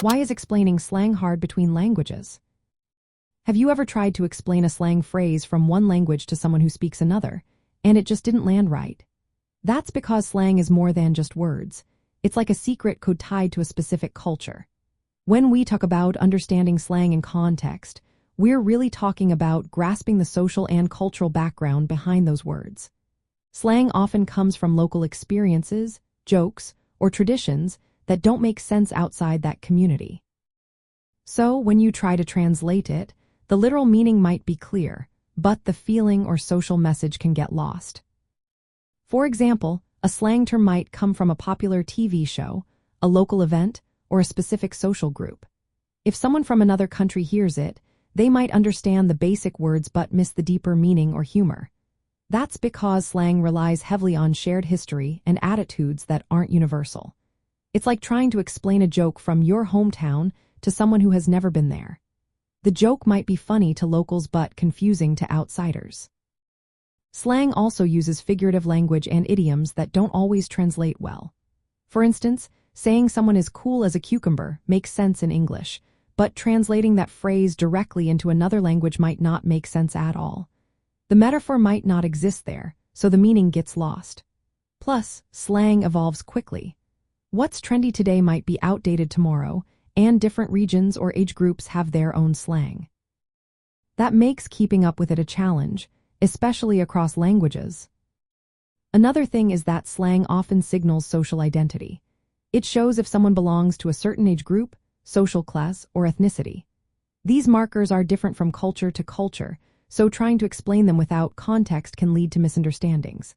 Why is explaining slang hard between languages? Have you ever tried to explain a slang phrase from one language to someone who speaks another, and it just didn't land right? That's because slang is more than just words. It's like a secret code tied to a specific culture. When we talk about understanding slang in context, we're really talking about grasping the social and cultural background behind those words. Slang often comes from local experiences, jokes, or traditions that don't make sense outside that community. So, when you try to translate it, the literal meaning might be clear, but the feeling or social message can get lost. For example, a slang term might come from a popular TV show, a local event, or a specific social group. If someone from another country hears it, they might understand the basic words but miss the deeper meaning or humor. That's because slang relies heavily on shared history and attitudes that aren't universal. It's like trying to explain a joke from your hometown to someone who has never been there. The joke might be funny to locals but confusing to outsiders. Slang also uses figurative language and idioms that don't always translate well. For instance, saying someone is cool as a cucumber makes sense in English, but translating that phrase directly into another language might not make sense at all. The metaphor might not exist there, so the meaning gets lost. Plus, slang evolves quickly. What's trendy today might be outdated tomorrow, and different regions or age groups have their own slang. That makes keeping up with it a challenge, especially across languages. Another thing is that slang often signals social identity. It shows if someone belongs to a certain age group, social class, or ethnicity. These markers are different from culture to culture, so trying to explain them without context can lead to misunderstandings.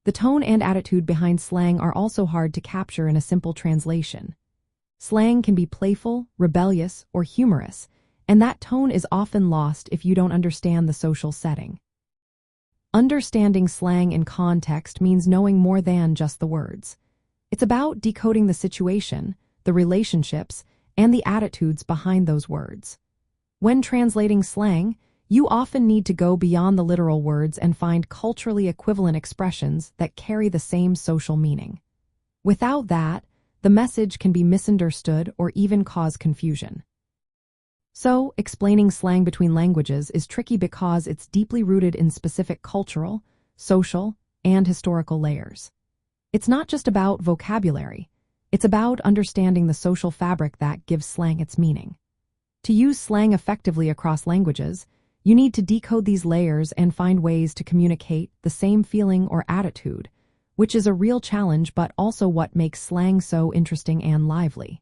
The tone and attitude behind slang are also hard to capture in a simple translation. Slang can be playful, rebellious, or humorous, and that tone is often lost if you don't understand the social setting. Understanding slang in context means knowing more than just the words. It's about decoding the situation, the relationships, and the attitudes behind those words. When translating slang, you often need to go beyond the literal words and find culturally equivalent expressions that carry the same social meaning. Without that, the message can be misunderstood or even cause confusion. So, explaining slang between languages is tricky because it's deeply rooted in specific cultural, social, and historical layers. It's not just about vocabulary. It's about understanding the social fabric that gives slang its meaning. To use slang effectively across languages, you need to decode these layers and find ways to communicate the same feeling or attitude, which is a real challenge but also what makes slang so interesting and lively.